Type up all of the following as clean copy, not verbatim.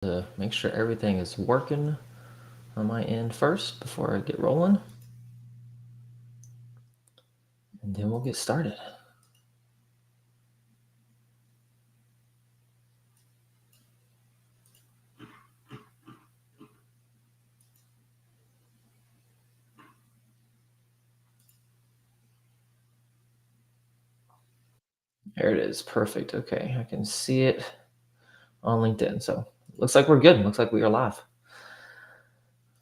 To make sure everything is working on my end first before I get rolling. And then we'll get started. There it is. Perfect. Okay. I can see it on LinkedIn. So looks like we're good. Looks like we are live.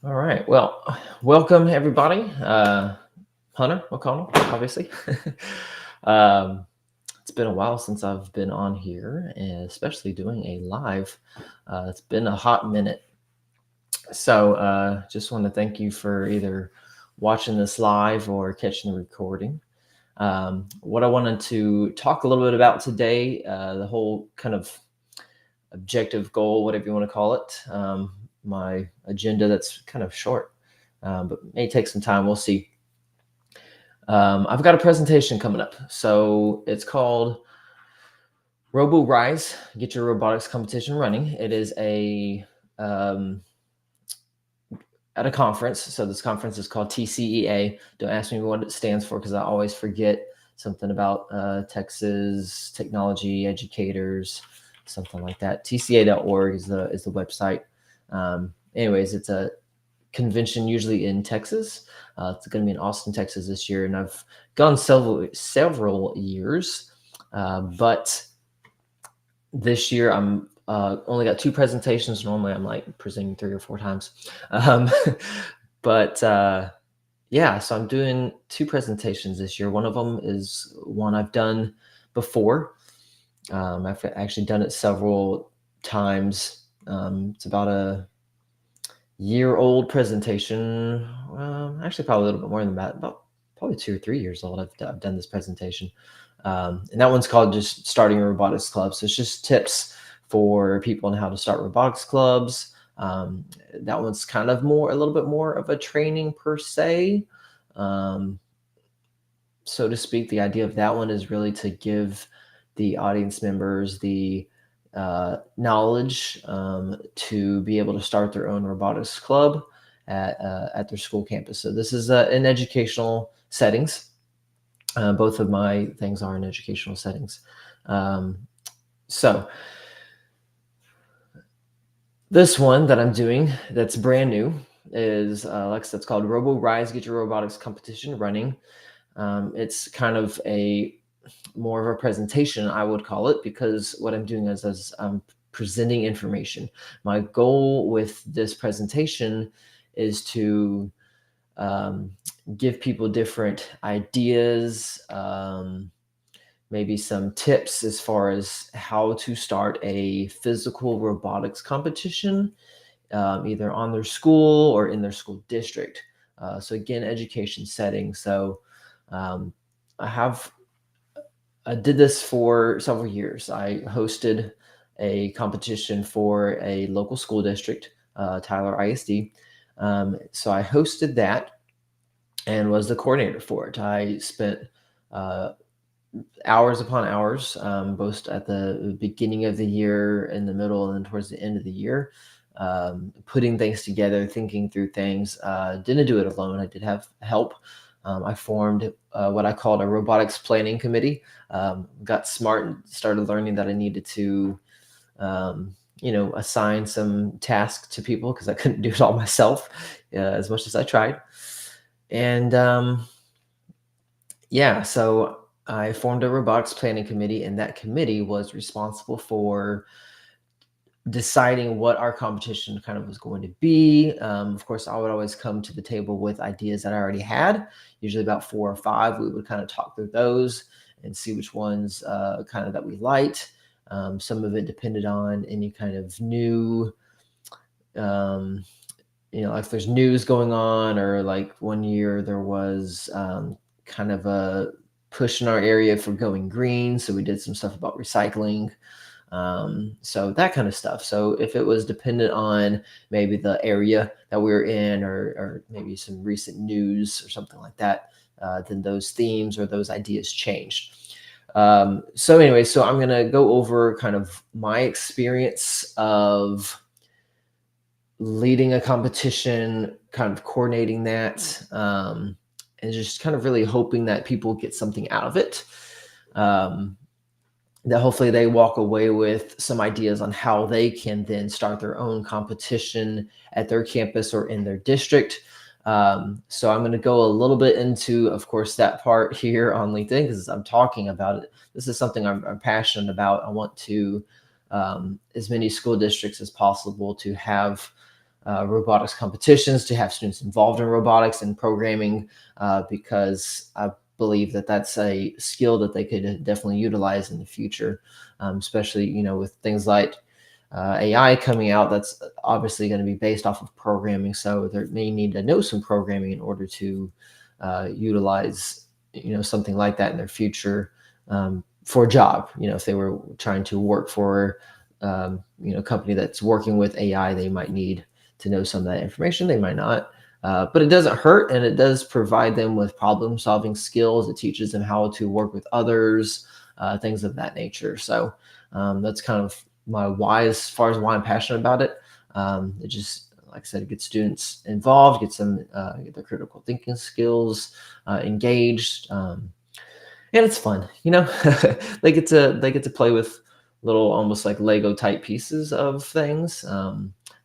All right. Well, welcome everybody. Hunter McConnell, obviously. um, it's been a while since I've been on here, and especially doing a live. It's been a hot minute. So just want to thank you for either watching this live or catching the recording. What I wanted to talk a little bit about today, the whole kind of objective goal, whatever you want to call it, my agenda that's kind of short, but may take some time. We'll see. I've got a presentation coming up. So it's called RoboRise, Get Your Robotics Competition Running. It is at a conference. So this conference is called TCEA. Don't ask me what it stands for because I always forget. Something about Texas technology educators, something like that. TCA.org is the website. Anyways, it's a convention usually in Texas. It's going to be in Austin, Texas this year, and I've gone several years, but this year I'm only got 2 presentations. Normally I'm like presenting 3 or 4 times. But yeah, so I'm doing 2 presentations this year. One of them is one I've done before. I've actually done it several times. It's about a year-old presentation. Actually, probably a little bit more than that. About probably 2 or 3 years old. I've done this presentation. And that one's called just starting a robotics club. So it's just tips for people on how to start robotics clubs. That one's kind of a little bit more of a training per se, so to speak. The idea of that one is really to give the audience members the knowledge to be able to start their own robotics club at their school campus. So this is in educational settings. Both of my things are in educational settings. So this one that I'm doing that's brand new is, like I said, it's called RoboRise, Get Your Robotics Competition Running. It's kind of more of a presentation, I would call it, because what I'm doing is I'm presenting information. My goal with this presentation is to give people different ideas, maybe some tips as far as how to start a physical robotics competition, either on their school or in their school district. So again, education setting. So I did this for several years. I hosted a competition for a local school district, Tyler ISD. So I hosted that and was the coordinator for it. I spent hours upon hours, both at the beginning of the year, in the middle, and then towards the end of the year, putting things together, thinking through things. Didn't do it alone. I did have help. I formed what I called a robotics planning committee. Got smart and started learning that I needed to, assign some tasks to people because I couldn't do it all myself as much as I tried. And yeah, so I formed a robotics planning committee, and that committee was responsible for deciding what our competition kind of was going to be. Of course, I would always come to the table with ideas that I already had, usually about 4 or 5. We would kind of talk through those and see which ones kind of that we liked. Some of it depended on any kind of new, if there's news going on, or like one year there was kind of a push in our area for going green. So we did some stuff about recycling. So that kind of stuff. So if it was dependent on maybe the area that we were in, or maybe some recent news or something like that, then those themes or those ideas changed. So anyway, so I'm going to go over kind of my experience of leading a competition, kind of coordinating that, and just kind of really hoping that people get something out of it. Um, that hopefully they walk away with some ideas on how they can then start their own competition at their campus or in their district. So I'm going to go a little bit into, of course, that part here on LinkedIn because I'm talking about it. This is something I'm passionate about. I want to as many school districts as possible to have robotics competitions, to have students involved in robotics and programming, because I believe that that's a skill that they could definitely utilize in the future, especially with things like AI coming out. That's obviously going to be based off of programming, so they may need to know some programming in order to utilize something like that in their future, for a job. If they were trying to work for a company that's working with AI, they might need to know some of that information. They might not. But it doesn't hurt, and it does provide them with problem-solving skills. It teaches them how to work with others, things of that nature. So that's kind of my why as far as why I'm passionate about it. It just, like I said, it gets students involved, gets them get their critical thinking skills engaged, and it's fun. They get to play with little, almost like Lego type pieces of things.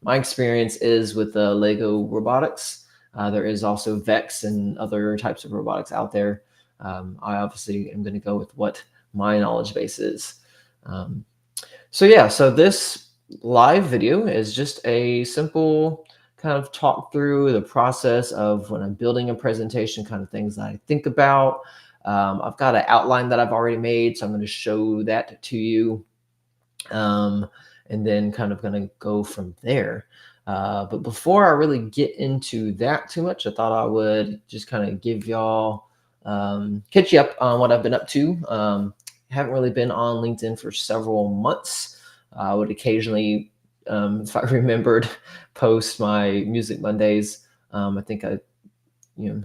My experience is with Lego robotics. There is also Vex and other types of robotics out there. I obviously am going to go with what my knowledge base is. So this live video is just a simple kind of talk through the process of when I'm building a presentation, kind of things that I think about. I've got an outline that I've already made, so I'm going to show that to you. And then kind of going to go from there. But before I really get into that too much, I thought I would just kind of give y'all, catch you up on what I've been up to. Haven't really been on LinkedIn for several months. I would occasionally, if I remembered, post my Music Mondays. I think I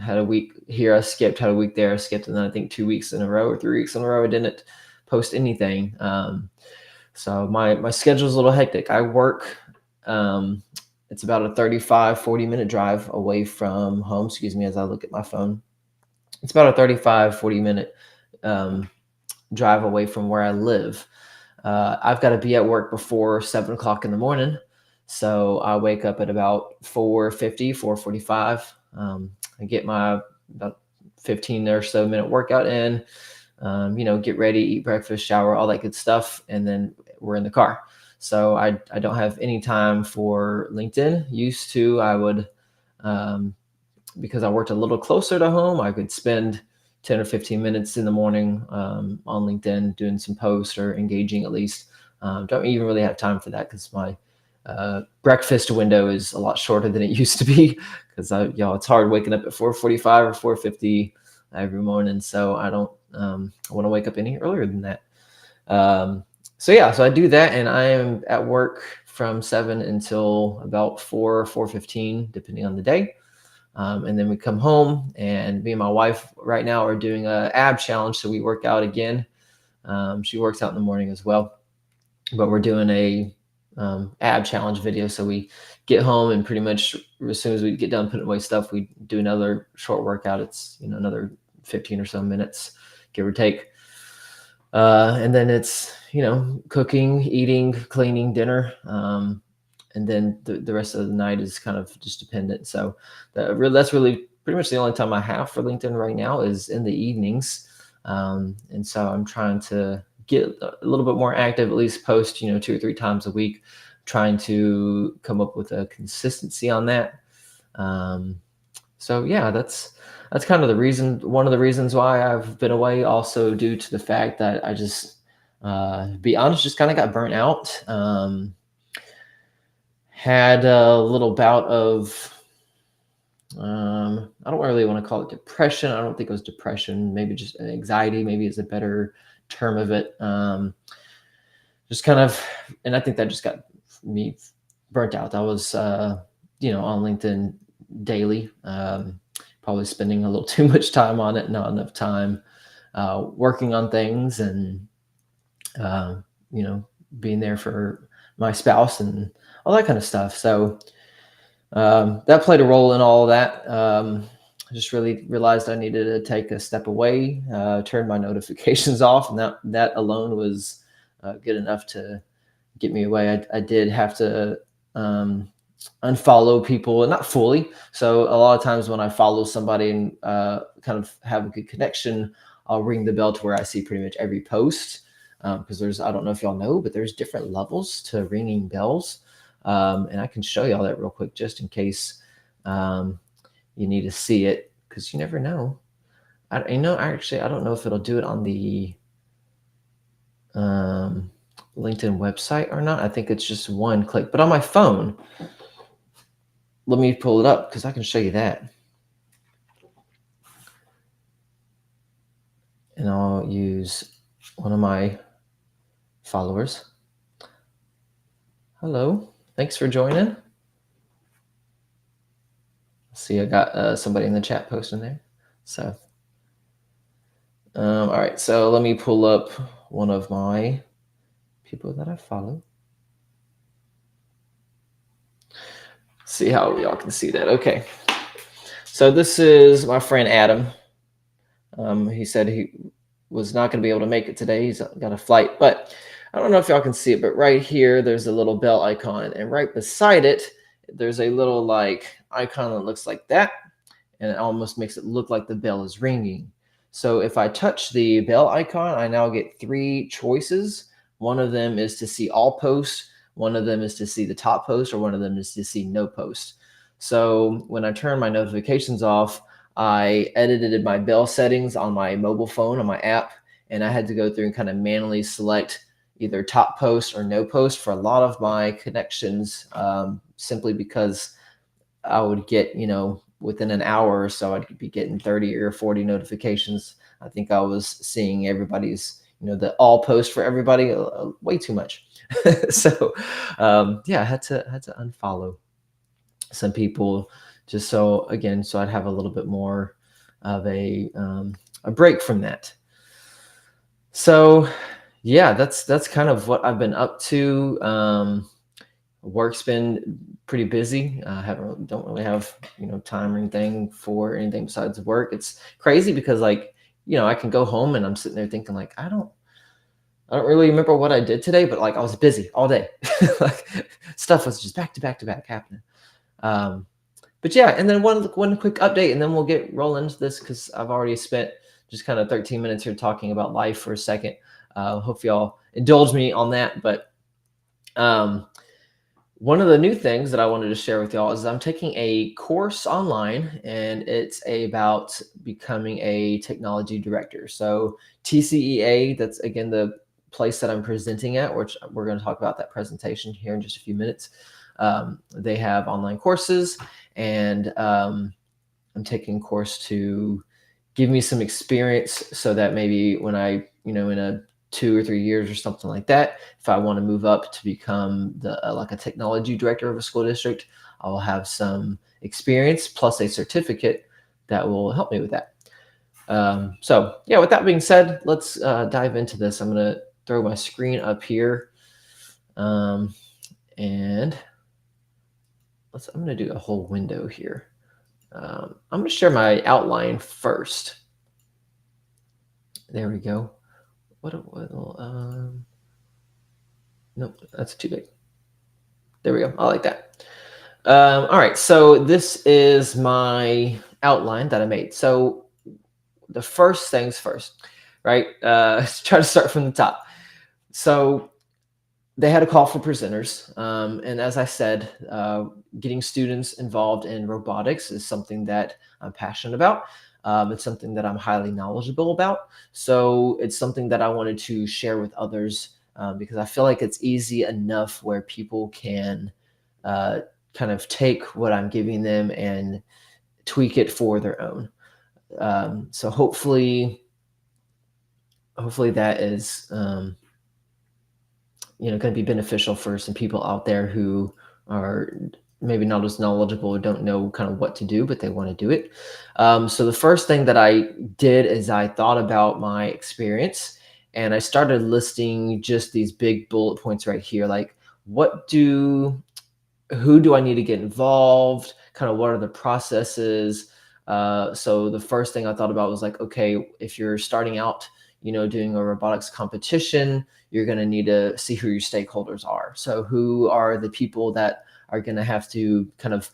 had a week here, I skipped, had a week there, I skipped, and then I think 2 weeks in a row or 3 weeks in a row, I didn't post anything. So my schedule's a little hectic. I work, it's about a 35-40 minute drive away from home. Excuse me, as I look at my phone. It's about a 35-40 minute drive away from where I live. I've got to be at work before 7 o'clock in the morning. So I wake up at about 4:50, 4:45. I get my about 15 or so minute workout in, get ready, eat breakfast, shower, all that good stuff. And then we're in the car. So I don't have any time for LinkedIn. Used to, I would, because I worked a little closer to home, I could spend 10 or 15 minutes in the morning on LinkedIn doing some posts or engaging at least. Don't even really have time for that because my breakfast window is a lot shorter than it used to be, because it's hard waking up at 4:45 or 4:50 every morning. So I don't want to wake up any earlier than that. So I do that, and I am at work from 7 until about 4:15, depending on the day. And then we come home, and me and my wife right now are doing a ab challenge. So we work out again. She works out in the morning as well, but we're doing a ab challenge video. So we get home, and pretty much as soon as we get done putting away stuff, we do another short workout. It's another 15 or so minutes, give or take. And then it's cooking, eating, cleaning, dinner, and then the rest of the night is kind of just dependent. So that's really pretty much the only time I have for LinkedIn right now is in the evenings. And so I'm trying to get a little bit more active, at least post 2 or 3 times a week, trying to come up with a consistency on that. That's kind of the reason, one of the reasons why I've been away, also due to the fact that I just, to be honest, just kind of got burnt out. Had a little bout of, I don't really want to call it depression. I don't think it was depression, maybe just anxiety, maybe is a better term of it. Just kind of, and I think that just got me burnt out. I was, on LinkedIn daily, probably spending a little too much time on it, not enough time working on things, and being there for my spouse and all that kind of stuff. So That played a role in all of that. I just really realized I needed to take a step away, turn my notifications off, and that alone was good enough to get me away. I did have to unfollow people, not fully. So a lot of times when I follow somebody and kind of have a good connection, I'll ring the bell to where I see pretty much every post. Because I don't know if y'all know, but there's different levels to ringing bells. And I can show y'all that real quick just in case you need to see it, because you never know. I don't know if it'll do it on the LinkedIn website or not. I think it's just one click, but on my phone, let me pull it up because I can show you that. And I'll use one of my followers. Hello, thanks for joining. See, I got somebody in the chat posting there. So, all right, so let me pull up one of my people that I follow. See how y'all can see that. Okay. So this is my friend Adam. He said he was not going to be able to make it today. He's got a flight, but I don't know if y'all can see it, but right here, there's a little bell icon, and right beside it, there's a little like icon that looks like that, and it almost makes it look like the bell is ringing. So if I touch the bell icon, I now get 3 choices. One of them is to see all posts. One of them is to see the top post, or one of them is to see no post. So when I turn my notifications off, I edited my bell settings on my mobile phone on my app, and I had to go through and kind of manually select either top post or no post for a lot of my connections, simply because I would get, within an hour or so, I'd be getting 30 or 40 notifications. I think I was seeing everybody's, the all post for everybody way too much. So, yeah, I had to unfollow some people just so I'd have a little bit more of a break from that. So, yeah, that's kind of what I've been up to. Work's been pretty busy. I don't really have time or anything for anything besides work. It's crazy because I can go home and I'm sitting there thinking like I don't really remember what I did today, but I was busy all day. Stuff was just back to back to back happening. But yeah, and then one quick update, and then we'll get rolling into this because I've already spent just kind of 13 minutes here talking about life for a second. Hope y'all indulge me on that. But one of the new things that I wanted to share with y'all is I'm taking a course online, and it's about becoming a technology director. So TCEA, that's again the place that I'm presenting at, which we're going to talk about that presentation here in just a few minutes. They have online courses, and I'm taking a course to give me some experience so that maybe when I, in a 2 or 3 years or something like that, if I want to move up to become like a technology director of a school district, I will have some experience plus a certificate that will help me with that. So yeah, with that being said, let's dive into this. I'm going to throw my screen up here, and I'm going to do a whole window here. I'm going to share my outline first. There we go. Nope, that's too big. There we go. I like that. All right, so this is my outline that I made. So the first things first, right? Try to start from the top. So they had a call for presenters. And as I said, getting students involved in robotics is something that I'm passionate about. It's something that I'm highly knowledgeable about. So it's something that I wanted to share with others, because I feel like it's easy enough where people can kind of take what I'm giving them and tweak it for their own. So hopefully that is going to be beneficial for some people out there who are maybe not as knowledgeable or don't know kind of what to do, but they want to do it. So the first thing that I did is I thought about my experience, and I started listing just these big bullet points right here. Like, what do who do I need to get involved? Kind of what are the processes? So the first thing I thought about was like, okay, if you're starting out, doing a robotics competition, you're going to need to see who your stakeholders are. So who are the people that are going to have to kind of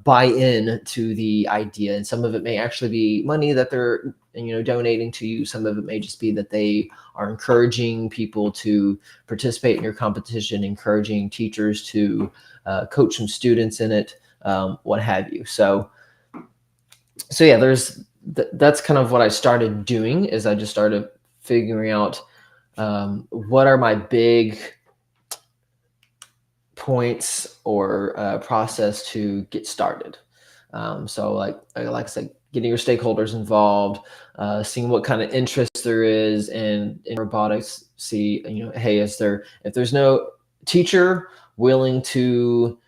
buy in to the idea, and some of it may actually be money that they're donating to you. Some of it may just be that they are encouraging people to participate in your competition, encouraging teachers to coach some students in it, what have you. So yeah, that's kind of what I started doing. Is I just started figuring out what are my big points or process to get started. So like I said, getting your stakeholders involved, seeing what kind of interest there is in robotics. See, hey, if there's no teacher willing to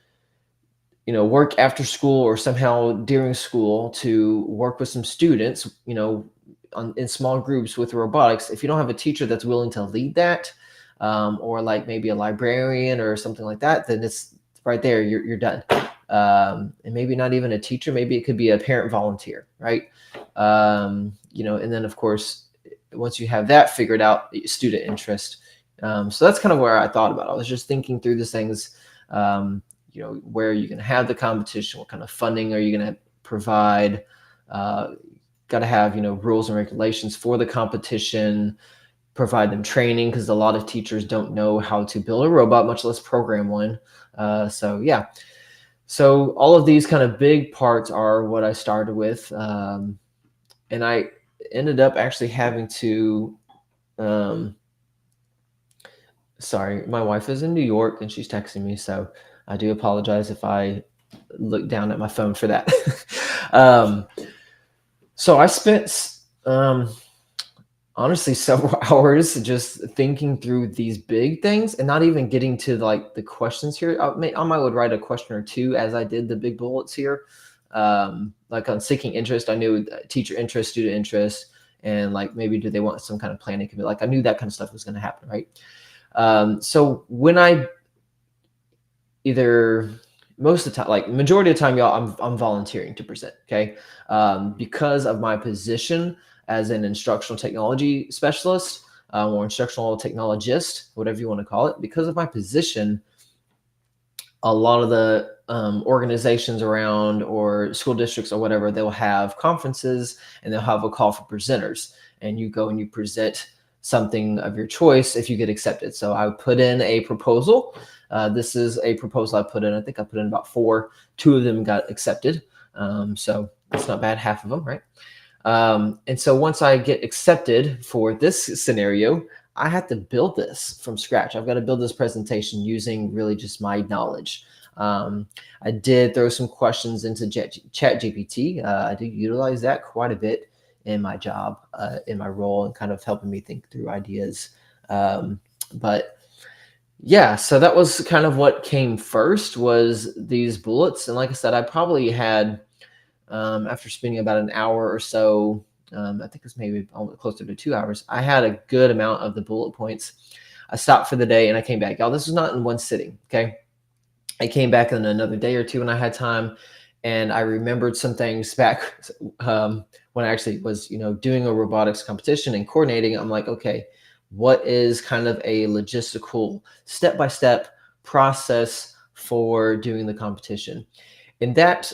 work after school or somehow during school to work with some students, in small groups with robotics, if you don't have a teacher that's willing to lead that, or like maybe a librarian or something like that, then it's right there, you're done. And maybe not even a teacher, maybe it could be a parent volunteer, right? And then of course, once you have that figured out, student interest. So that's kind of where I thought about it. I was just thinking through these things. Where are you going to have the competition? What kind of funding are you going to provide? Got to have, rules and regulations for the competition, provide them training, because a lot of teachers don't know how to build a robot, much less program one. So yeah. So all of these kind of big parts are what I started with. And I ended up actually having to, sorry, my wife is in New York and she's texting me. So I do apologize if I look down at my phone for that. So I spent, honestly, several hours just thinking through these big things and not even getting to like the questions here. I might would write a question or two as I did the big bullets here. Like on seeking interest, I knew teacher interest, student interest, and like maybe do they want some kind of planning committee? Like I knew that kind of stuff was going to happen, right? So when I either most of the time, like majority of the time, y'all, I'm volunteering to present. Okay, because of my position as an instructional technology specialist or instructional technologist, whatever you want to call it. Because of my position, a lot of the organizations around or school districts or whatever, they'll have conferences and they'll have a call for presenters, and you go and you present something of your choice if you get accepted. So I put in a proposal. This is a proposal I put in. I think I put in about 4. 2 of them got accepted. So that's not bad, half of them, right? And so once I get accepted for this scenario, I have to build this from scratch. I've got to build this presentation using really just my knowledge. I did throw some questions into ChatGPT. I do utilize that quite a bit in my job, in my role, and kind of helping me think through ideas. But yeah, so that was kind of what came first, was these bullets. And like I said, I probably had, after spending about an hour or so, I think it's maybe closer to 2 hours, I had a good amount of the bullet points. I stopped for the day and I came back. Y'all, this was not in one sitting, okay? I came back in another day or two when I had time, and I remembered some things back when I actually was, doing a robotics competition and coordinating. I'm like, okay, what is kind of a logistical step-by-step process for doing the competition? And that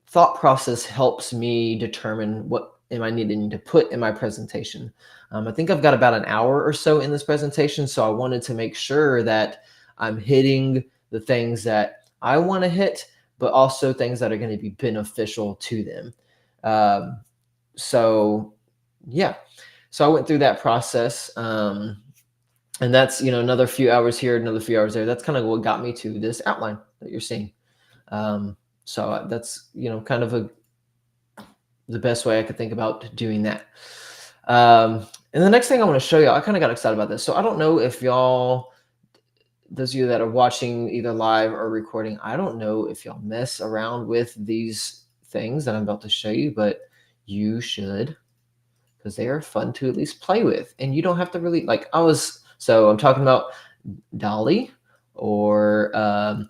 thought process helps me determine what am I needing to put in my presentation. I think I've got about an hour or so in this presentation, so I wanted to make sure that I'm hitting the things that I want to hit, but also things that are going to be beneficial to them. So yeah, so I went through that process, and that's, another few hours here, another few hours there. That's kind of what got me to this outline that you're seeing. So that's, kind of the best way I could think about doing that. And the next thing I want to show you, I kind of got excited about this. So I don't know if y'all, those of you that are watching either live or recording, I don't know if y'all mess around with these things that I'm about to show you, but you should, because they are fun to at least play with. And you don't have to really, so I'm talking about Dolly or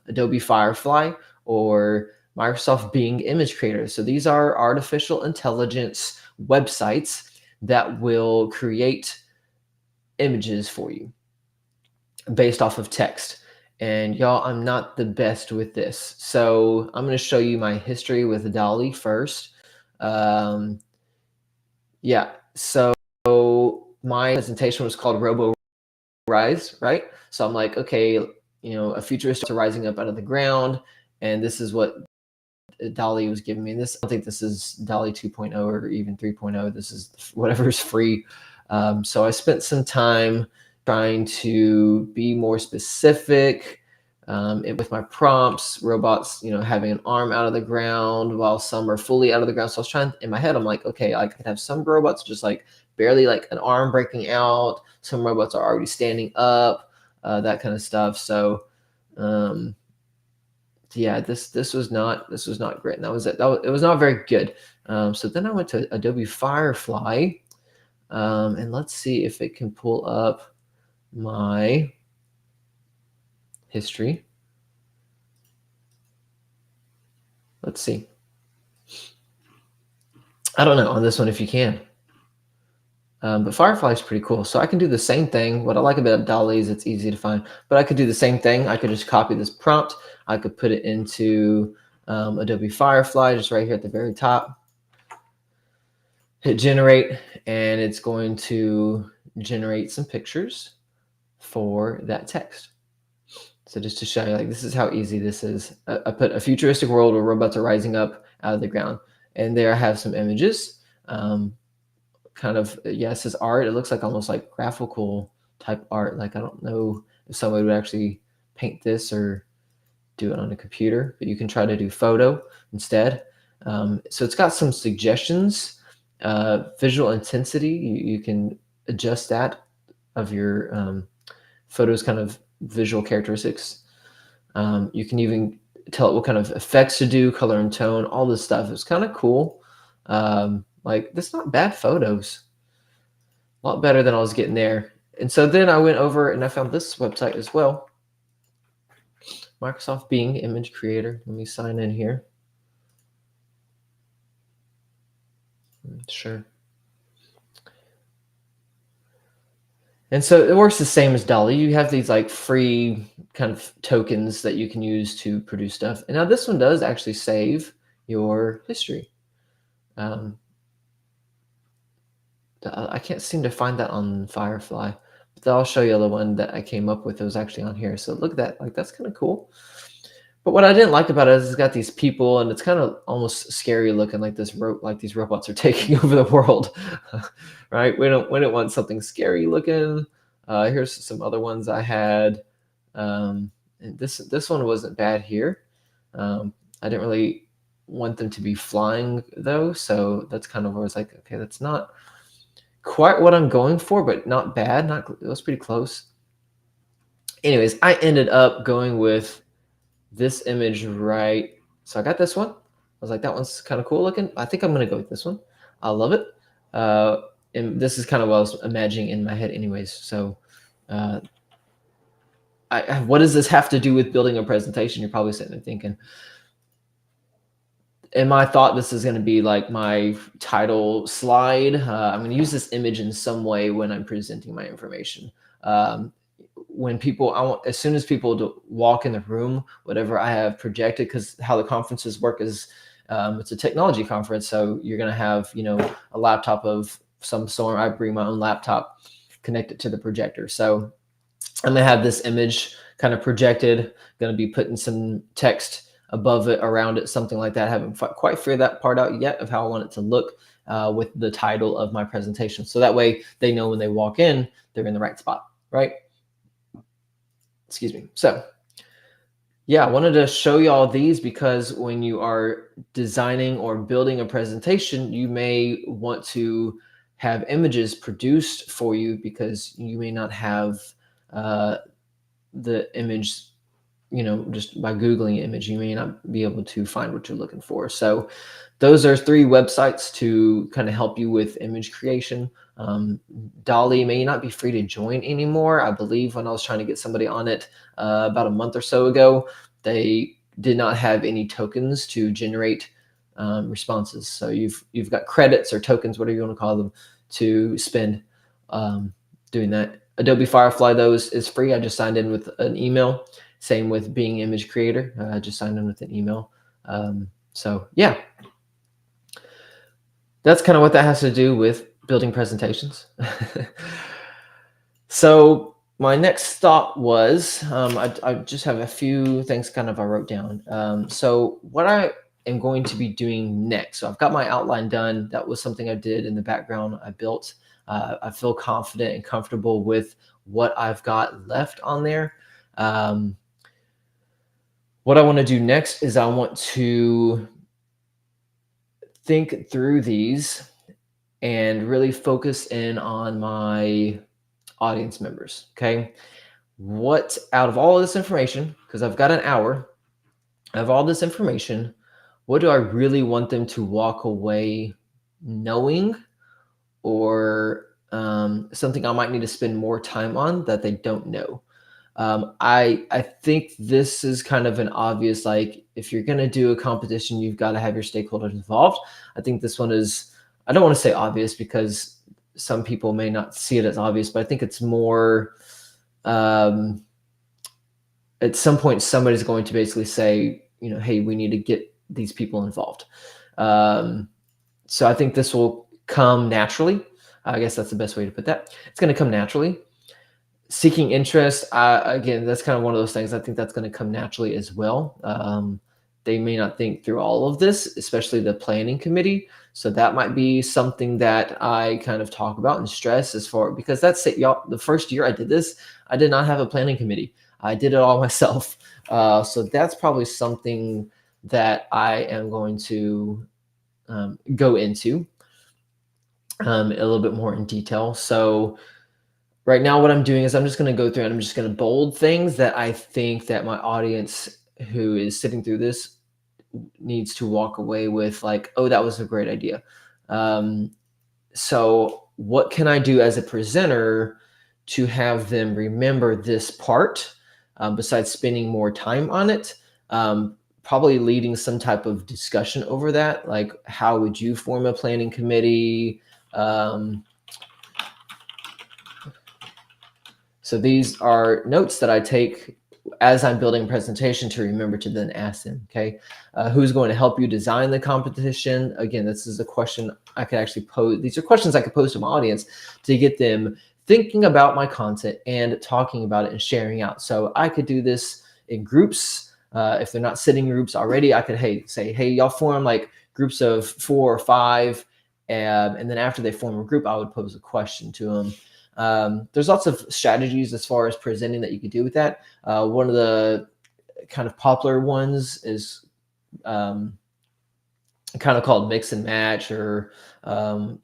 Adobe Firefly, or Microsoft Bing Image Creator. So these are artificial intelligence websites that will create images for you based off of text. And y'all, I'm not the best with this. So I'm going to show you my history with DALL-E first. Yeah, so my presentation was called RoboRise, right? So I'm like, okay, a futurist rising up out of the ground, and this is what DALL-E was giving me. This, I don't think this is DALL-E 2.0 or even 3.0. This is whatever is free. So I spent some time trying to be more specific with my prompts. Robots, having an arm out of the ground while some are fully out of the ground. So I was trying, in my head, I'm like, okay, I could have some robots just like barely like an arm breaking out. Some robots are already standing up, that kind of stuff. So yeah, this was not great. And that was it. It was not very good. So then I went to Adobe Firefly, and let's see if it can pull up my history. Let's see. I don't know on this one if you can. But Firefly is pretty cool. So I can do the same thing. What I like about DALL-E is it's easy to find. But I could do the same thing. I could just copy this prompt. I could put it into Adobe Firefly just right here at the very top. Hit generate, and it's going to generate some pictures for that text. So just to show you, like, this is how easy this is. I put a futuristic world where robots are rising up out of the ground. And there I have some images. Kind of, yeah, it says art. It looks like almost like graphical type art. Like, I don't know if somebody would actually paint this or do it on a computer, but you can try to do photo instead. So it's got some suggestions. Visual intensity, you can adjust that of your photos kind of visual characteristics. You can even tell it what kind of effects to do, color and tone, all this stuff. It's kind of cool. Like, that's not bad photos. A lot better than I was getting there. And so then I went over and I found this website as well. Microsoft Bing Image Creator. Let me sign in here. Sure. And so it works the same as DALL-E. You have these like free kind of tokens that you can use to produce stuff. And now this one does actually save your history. I can't seem to find that on Firefly, but I'll show you the one that I came up with. It was actually on here. So look at that. Like, that's kind of cool. But what I didn't like about it is it's got these people, and it's kind of almost scary looking, like these robots are taking over the world, right? We don't want something scary looking. Here's some other ones I had. And this one wasn't bad here. I didn't really want them to be flying though, so that's kind of where I was like, okay, that's not quite what I'm going for, but not bad. It was pretty close. Anyways, I ended up going with this image right. So I got this one. I was like, that one's kind of cool looking. I think I'm going to go with this one. I love it. And this is kind of what I was imagining in my head anyways. So what does this have to do with building a presentation? You're probably sitting there thinking, in my thought, this is going to be like my title slide. I'm going to use this image in some way when I'm presenting my information. When people, as soon as people walk in the room, whatever I have projected, because how the conferences work is it's a technology conference. So you're going to have, a laptop of some sort. I bring my own laptop, connect it to the projector. So I'm going to have this image kind of projected, going to be putting some text above it, around it, something like that. I haven't quite figured that part out yet of how I want it to look with the title of my presentation. So that way they know when they walk in, they're in the right spot, right? Excuse me. So yeah, I wanted to show you all these because when you are designing or building a presentation, you may want to have images produced for you because you may not have the image, just by Googling image, you may not be able to find what you're looking for. So those are 3 websites to kind of help you with image creation. Dolly may not be free to join anymore. I believe when I was trying to get somebody on it about a month or so ago, they did not have any tokens to generate responses. So you've got credits or tokens, whatever you want to call them, to spend doing that. Adobe Firefly, though, is free. I just signed in with an email. Same with being image creator. I just signed in with an email. So yeah, that's kind of what that has to do with building presentations. So my next thought was, I just have a few things kind of I wrote down. So what I am going to be doing next. So I've got my outline done. That was something I did in the background. I built. I feel confident and comfortable with what I've got left on there. What I want to do next is I want to think through these and really focus in on my audience members. Okay. What out of all of this information, because I've got an hour of all this information, what do I really want them to walk away knowing, or something I might need to spend more time on that they don't know? I think this is kind of an obvious, like, if you're going to do a competition, you've got to have your stakeholders involved. I think this one is, I don't want to say obvious because some people may not see it as obvious, but I think it's more, at some point, somebody's going to basically say, hey, we need to get these people involved. So I think this will come naturally. I guess that's the best way to put that. It's going to come naturally. Seeking interest, again, that's kind of one of those things. I think that's going to come naturally as well. They may not think through all of this, especially the planning committee. So that might be something that I kind of talk about and stress because that's it, y'all. The first year I did this, I did not have a planning committee. I did it all myself. So that's probably something that I am going to go into a little bit more in detail. So right now what I'm doing is I'm just going to go through and I'm just going to bold things that I think that my audience who is sitting through this needs to walk away with, like, oh, that was a great idea. So what can I do as a presenter to have them remember this part, besides spending more time on it? Probably leading some type of discussion over that, like, how would you form a planning committee? So these are notes that I take as I'm building a presentation to remember to then ask them. Okay, who's going to help you design the competition? Again, this is a question I could actually pose. These are questions I could pose to my audience to get them thinking about my content and talking about it and sharing out. So I could do this in groups. If they're not sitting groups already, I could say, hey, y'all form like groups of 4 or 5. And then after they form a group, I would pose a question to them. There's lots of strategies as far as presenting that you could do with that. One of the kind of popular ones is kind of called mix and match, or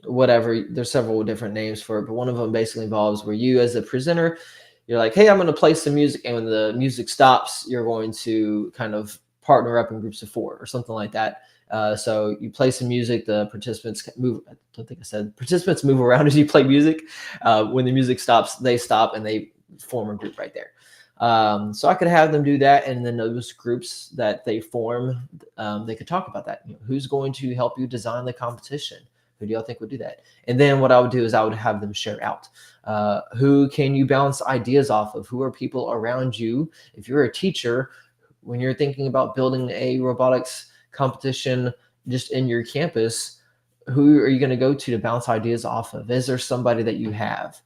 whatever. There's several different names for it, but one of them basically involves where you as a presenter, you're like, hey, I'm going to play some music, and when the music stops, you're going to kind of partner up in groups of 4 or something like that. So you play some music, the participants move. I don't think I said participants move around as you play music. When the music stops, they stop and they form a group right there. So I could have them do that, and then those groups that they form, they could talk about that. Who's going to help you design the competition? Who do y'all think would do that? And then what I would do is I would have them share out. Who can you bounce ideas off of? Who are people around you? If you're a teacher, when you're thinking about building a robotics competition just in your campus, who are you going to go to bounce ideas off of? Is there somebody that you have?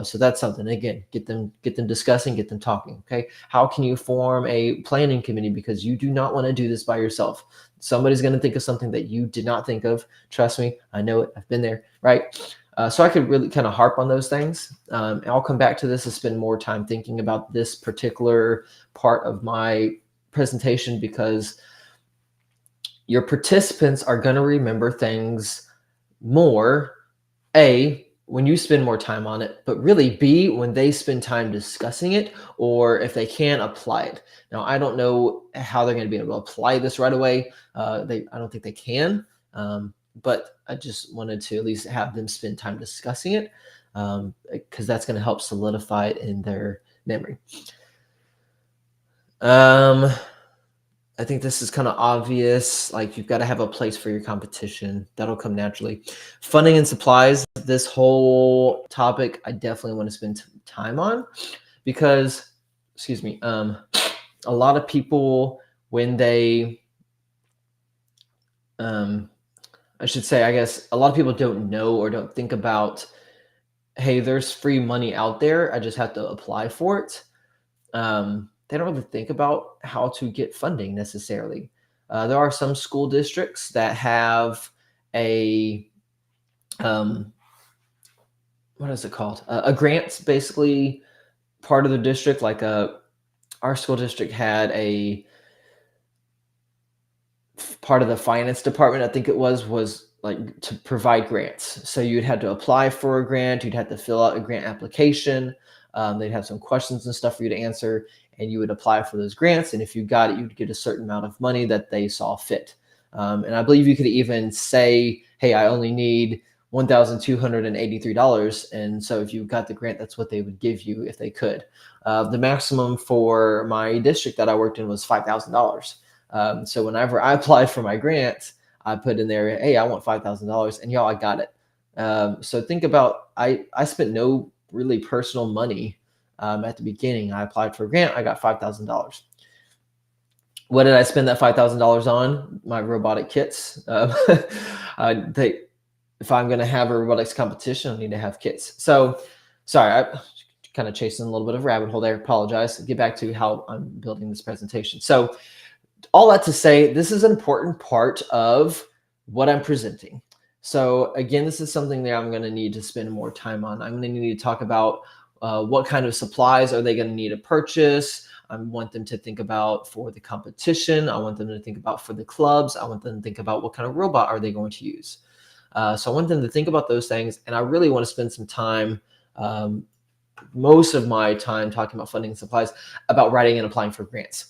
So that's something, again, get them discussing, get them talking. Okay. How can you form a planning committee? Because you do not want to do this by yourself. Somebody's going to think of something that you did not think of. Trust me. I know it. I've been there. Right. So I could really kind of harp on those things. And I'll come back to this and spend more time thinking about this particular part of my presentation, because your participants are going to remember things more, A, when you spend more time on it, but really B, when they spend time discussing it, or if they can apply it. Now, I don't know how they're going to be able to apply this right away. I don't think they can. but I just wanted to at least have them spend time discussing it, because that's going to help solidify it in their memory. I think this is kind of obvious. Like, you've got to have a place for your competition. That'll come naturally. Funding and supplies, this whole topic, I definitely want to spend time on because, excuse me, a lot of people, when they, I should say, I guess a lot of people don't know or don't think about, hey, there's free money out there. I just have to apply for it. They don't really think about how to get funding necessarily. There are some school districts that have a, what is it called? A grant, basically part of the district. Like our school district had a part of the finance department, I think it was like to provide grants. So you'd have to apply for a grant. You'd have to fill out a grant application. They'd have some questions and stuff for you to answer, and you would apply for those grants. And if you got it, you'd get a certain amount of money that they saw fit. And I believe you could even say, hey, I only need $1,283. And so if you got the grant, that's what they would give you if they could. The maximum for my district that I worked in was $5,000. So whenever I applied for my grant, I put in there, hey, I want $5,000, and y'all, I got it. So think about, I spent no really personal money at the beginning. I applied for a grant, I got $5,000. What did I spend that $5,000 on? My robotic kits. If I'm going to have a robotics competition, I need to have kits. So, sorry, I kind of chasing a little bit of a rabbit hole there. Apologize. Get back to how I'm building this presentation. So, all that to say, this is an important part of what I'm presenting. So again, this is something that I'm going to need to spend more time on. I'm going to need to talk about what kind of supplies are they going to need to purchase. I want them to think about for the competition. I want them to think about for the clubs. I want them to think about what kind of robot are they going to use. So I want them to think about those things. And I really want to spend some time, most of my time talking about funding and supplies, about writing and applying for grants.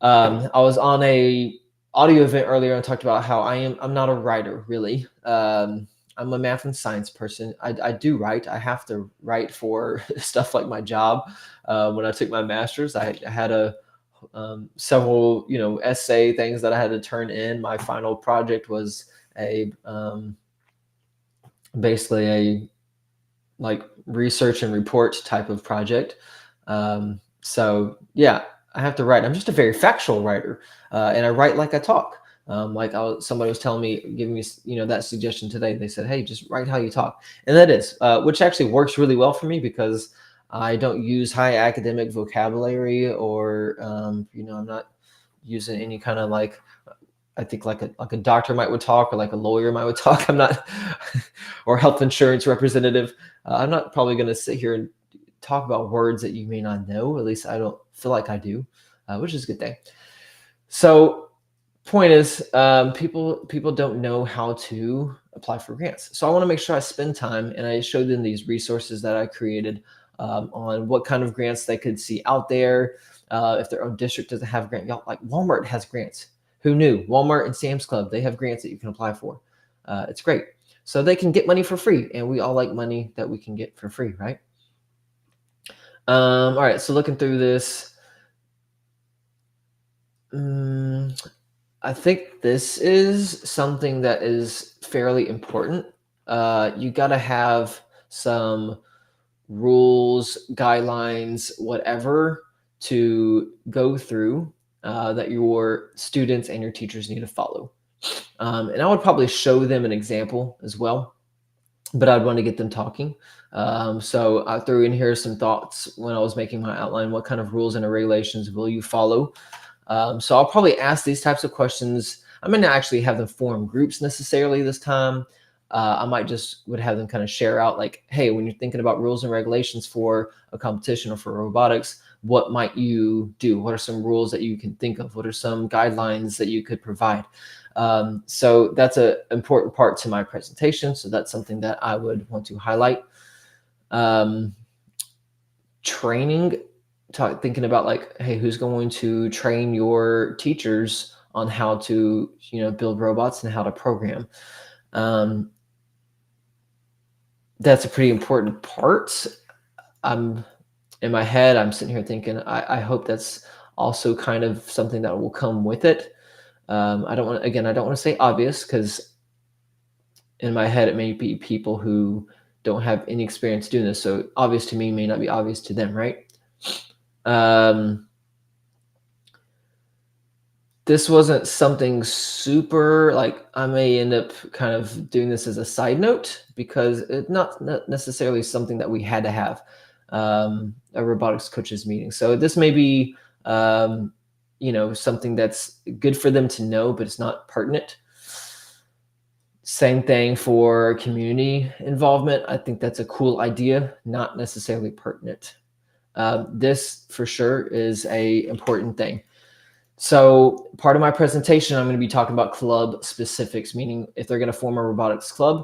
I was on a audio event earlier and talked about how I'm not a writer, really. I'm a math and science person. I do write. I have to write for stuff like my job. When I took my master's, I had several, essay things that I had to turn in. My final project was basically a like research and report type of project. So yeah, I have to write. I'm just a very factual writer, and I write like I talk. Somebody was telling me, giving me, that suggestion today. They said, "Hey, just write how you talk," and that is, which actually works really well for me because I don't use high academic vocabulary, or I'm not using any kind of like, I think like a doctor would talk, or like a lawyer would talk. I'm not, or health insurance representative. I'm not probably going to sit here and talk about words that you may not know. At least I don't feel like I do, which is a good thing. So point is, people don't know how to apply for grants. So I want to make sure I spend time and I show them these resources that I created on what kind of grants they could see out there. If their own district doesn't have a grant, like Walmart has grants. Who knew? Walmart and Sam's Club, they have grants that you can apply for. It's great. So they can get money for free, and we all like money that we can get for free, right? All right, so looking through this, I think this is something that is fairly important. You got to have some rules, guidelines, whatever, to go through that your students and your teachers need to follow. And I would probably show them an example as well, but I'd want to get them talking. So I threw in here some thoughts when I was making my outline. What kind of rules and regulations will you follow? So I'll probably ask these types of questions. I'm going to actually have them form groups necessarily this time. I might would have them kind of share out like, hey, when you're thinking about rules and regulations for a competition or for robotics, what might you do? What are some rules that you can think of? What are some guidelines that you could provide? So that's an important part to my presentation. So that's something that I would want to highlight. Training, thinking about like, hey, who's going to train your teachers on how to, build robots and how to program. That's a pretty important part. I'm in my head, I'm sitting here thinking, I hope that's also kind of something that will come with it. I don't want to say obvious, because in my head, it may be people who don't have any experience doing this. So obvious to me may not be obvious to them, right? This wasn't something super, like, I may end up kind of doing this as a side note, because it's not necessarily something that we had to have a robotics coaches meeting. So this may be, something that's good for them to know, but it's not pertinent. Same thing for community involvement. I think that's a cool idea, not necessarily pertinent. This for sure is a important thing. So part of my presentation, I'm going to be talking about club specifics, meaning if they're going to form a robotics club,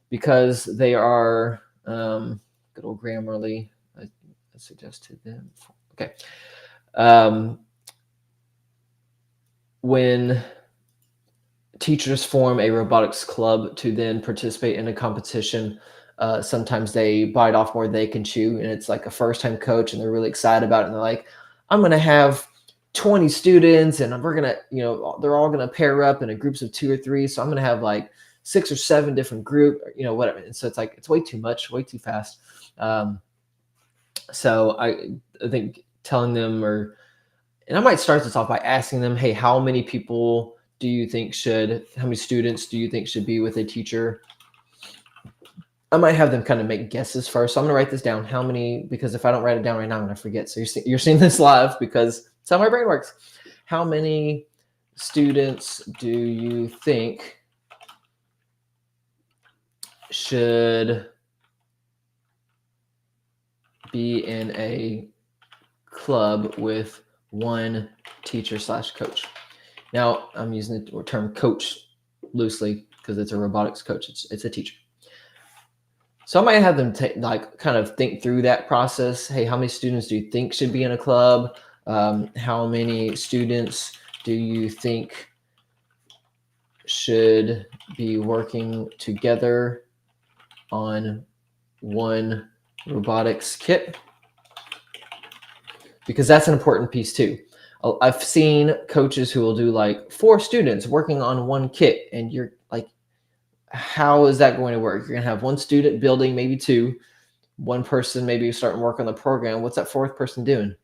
because they are, good old Grammarly, I suggested them. Okay. When teachers form a robotics club to then participate in a competition, sometimes they bite off more than they can chew, and it's like a first-time coach, and they're really excited about it, and they're like, I'm going to have 20 students, and we're going to, they're all going to pair up in groups of 2 or 3. So I'm going to have like 6 or 7 different group, whatever. And so it's like, it's way too much, way too fast. So I think telling them, and I might start this off by asking them, hey, how many students do you think should be with a teacher? I might have them kind of make guesses first. So I'm going to write this down. How many, because if I don't write it down right now, I'm going to forget. So you're seeing this live, because that's how my brain works. How many students do you think should be in a club with one teacher/coach? Now, I'm using the term coach loosely because it's a robotics coach. It's a teacher. So I might have them kind of think through that process. Hey, how many students do you think should be in a club? How many students do you think should be working together on one robotics kit? Because that's an important piece too. I've seen coaches who will do like 4 students working on one kit, and you're like, how is that going to work? You're going to have 1 student building, maybe 2, 1 person maybe starting work on the program. What's that 4th person doing?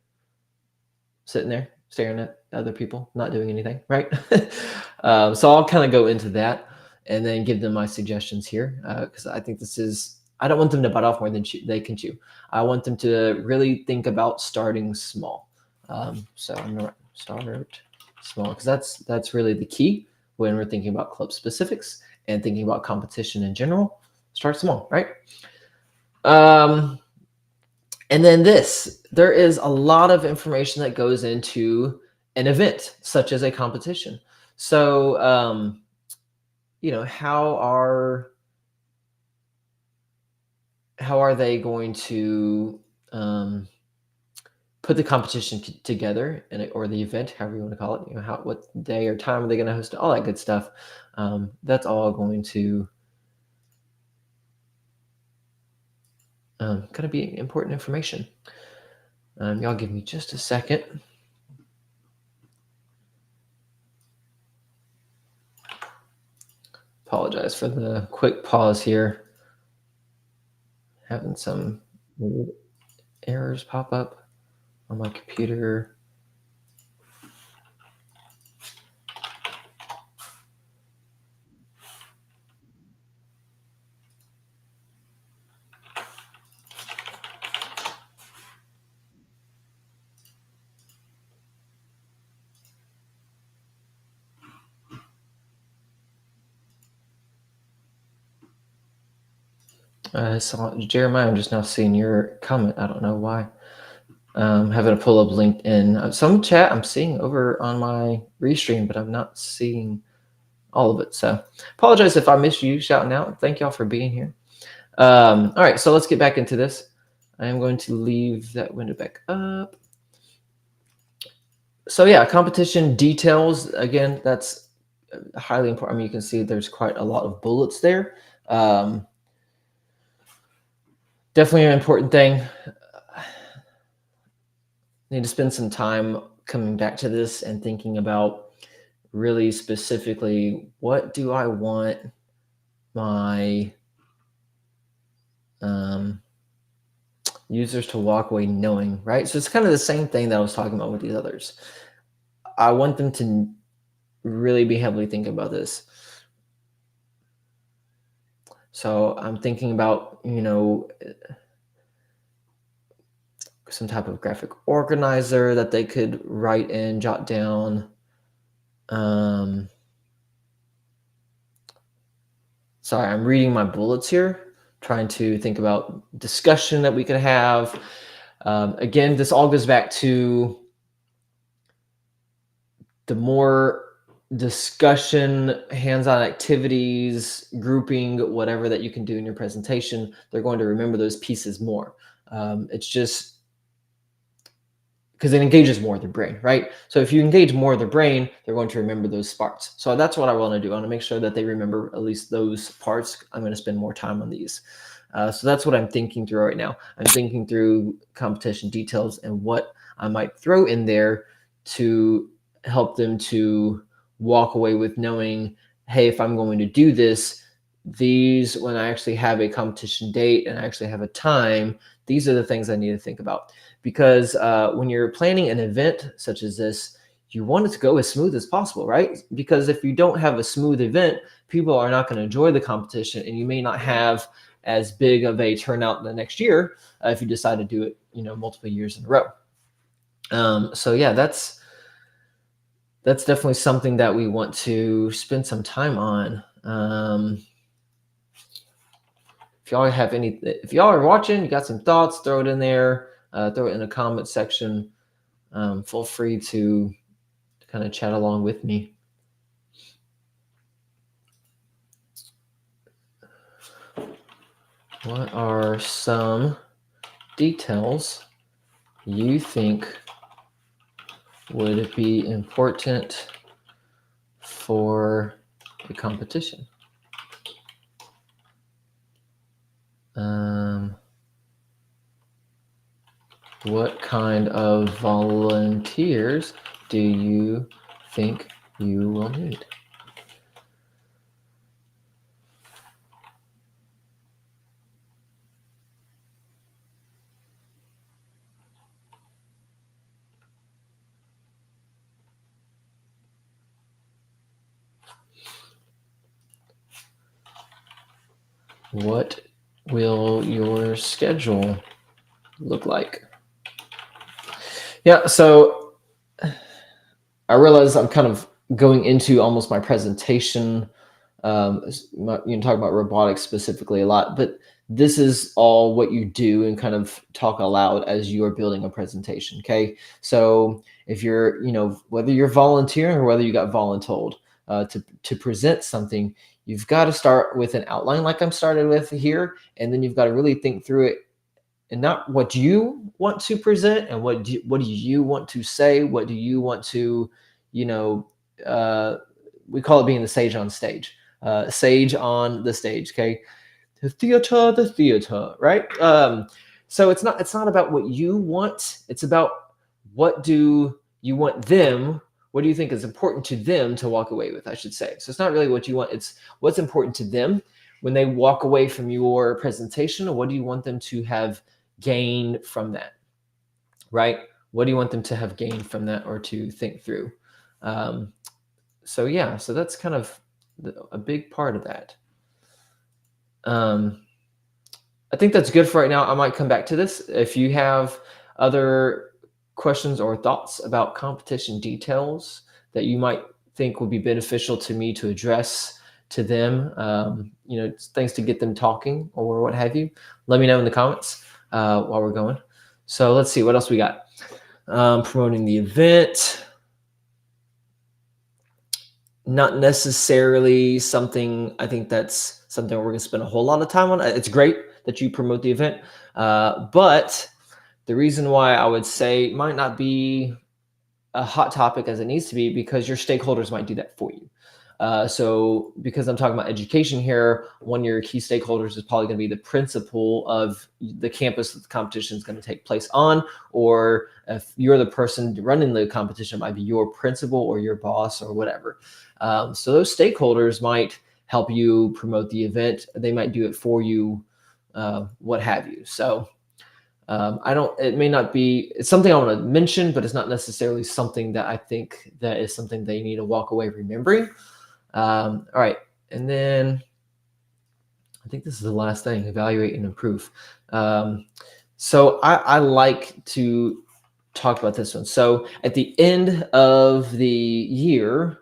Sitting there staring at other people, not doing anything, right? So I'll kind of go into that and then give them my suggestions here, because I think I don't want them to bite off more than they can chew. I want them to really think about starting small. So I'm going to start small, because that's really the key when we're thinking about club specifics and thinking about competition in general. Start small, right? And then there is a lot of information that goes into an event, such as a competition. So, how are they going to put the competition together, or the event, however you want to call it? What day or time are they going to host it? All that good stuff. That's all going to kind of be important information. Y'all give me just a second. Apologize for the quick pause here. Having some errors pop up on my computer. So Jeremiah, I'm just now seeing your comment. I don't know why. Having to pull up LinkedIn. Some chat I'm seeing over on my restream, but I'm not seeing all of it. So apologize if I missed you shouting out. Thank y'all for being here. All right, so let's get back into this. I am going to leave that window back up. So yeah, competition details, again, that's highly important. I mean, you can see there's quite a lot of bullets there. Definitely an important thing. Need to spend some time coming back to this and thinking about really specifically, what do I want my users to walk away knowing, right? So it's kind of the same thing that I was talking about with these others. I want them to really be heavily thinking about this. So I'm thinking about, some type of graphic organizer that they could write in, jot down. Sorry, I'm reading my bullets here, trying to think about discussion that we could have. Again, this all goes back to the more discussion, hands-on activities, grouping, whatever that you can do in your presentation, they're going to remember those pieces more. It's just because it engages more of their brain, right? So if you engage more of their brain, they're going to remember those parts. So that's what I want to do. I want to make sure that they remember at least those parts. I'm going to spend more time on these. So that's what I'm thinking through right now. I'm thinking through competition details and what I might throw in there to help them to walk away with knowing, hey, if I'm going to do this, these, when I actually have a competition date and I actually have a time, these are the things I need to think about. Because when you're planning an event such as this, you want it to go as smooth as possible, right? Because if you don't have a smooth event, people are not going to enjoy the competition, and you may not have as big of a turnout the next year if you decide to do it, multiple years in a row. So yeah, that's definitely something that we want to spend some time on. If y'all are watching, you got some thoughts, throw it in there. Throw it in the comment section. Feel free to kind of chat along with me. What are some details you think would be important for a competition? What kind of volunteers do you think you will need? What will your schedule look like? Yeah, so I realize I'm kind of going into almost my presentation, talking about robotics specifically a lot, but this is all what you do and kind of talk aloud as you are building a presentation, okay? So if you're, whether you're volunteering or whether you got voluntold to present something, you've got to start with an outline like I'm started with here, and then you've got to really think through it, and not what you want to present and what do you want to say, what do you want to, we call it being the sage on stage, sage on the stage, okay? The theater, right? So it's not about what you want, it's about what do you want them, what do you think is important to them to walk away with, I should say. So it's not really what you want, it's what's important to them when they walk away from your presentation. What do you want them to have gained from that, right? What do you want them to have gained from that or to think through? So yeah, so that's kind of a big part of that. I think that's good for right now. I might come back to this. If you have other questions or thoughts about competition details that you might think would be beneficial to me to address to them, things to get them talking or what have you, let me know in the comments while we're going. So let's see, what else we got? Promoting the event. Not necessarily something, I think that's something we're going to spend a whole lot of time on. It's great that you promote the event, but the reason why I would say it might not be a hot topic as it needs to be, because your stakeholders might do that for you. So because I'm talking about education here, one of your key stakeholders is probably going to be the principal of the campus that the competition is going to take place on, or if you're the person running the competition, it might be your principal or your boss or whatever. So those stakeholders might help you promote the event. They might do it for you, what have you. So it may not be, it's something I want to mention, but it's not necessarily something that I think that is something they need to walk away remembering. All right. And then I think this is the last thing, evaluate and improve. So I like to talk about this one. So at the end of the year,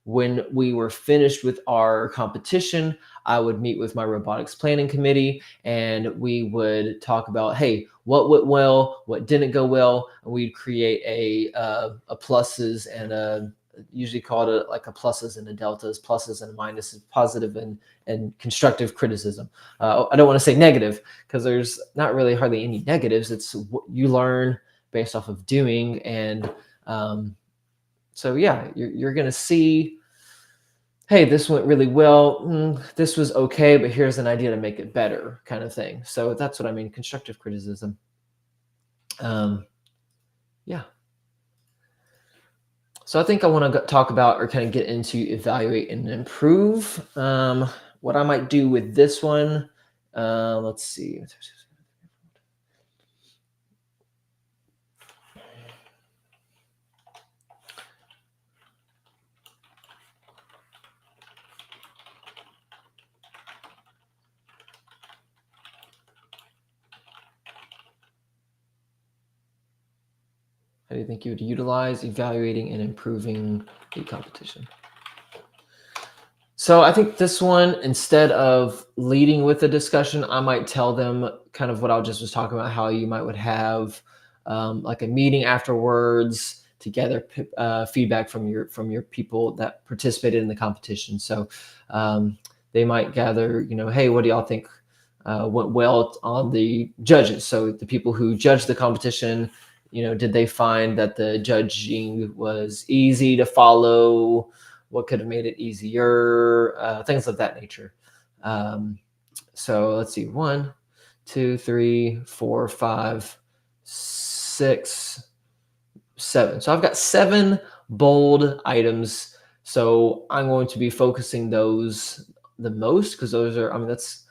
when we were finished with our competition, I would meet with my robotics planning committee, and we would talk about, hey, what went well, what didn't go well, and we'd create a pluses and a, usually called it like a pluses and a deltas, pluses and minuses, positive and constructive criticism. I don't want to say negative, because there's not really hardly any negatives. It's what you learn based off of doing. And so yeah, you're going to see, hey, this went really well. This was okay, but here's an idea to make it better, kind of thing. So that's what I mean, constructive criticism. Yeah. So I think I want to talk about, or kind of get into, evaluate and improve. What I might do with this one, let's see. How do you think you would utilize evaluating and improving the competition? So I think this one, instead of leading with a discussion, I might tell them kind of what I just was talking about, how you might would have like a meeting afterwards to gather feedback from your people that participated in the competition. So they might gather, hey, what do y'all think went well on the judges? So the people who judged the competition, did they find that the judging was easy to follow? What could have made it easier? Things of that nature. So let's see, 1, 2, 3, 4, 5, 6, 7. So I've got 7 bold items. So I'm going to be focusing those the most, because those are, that's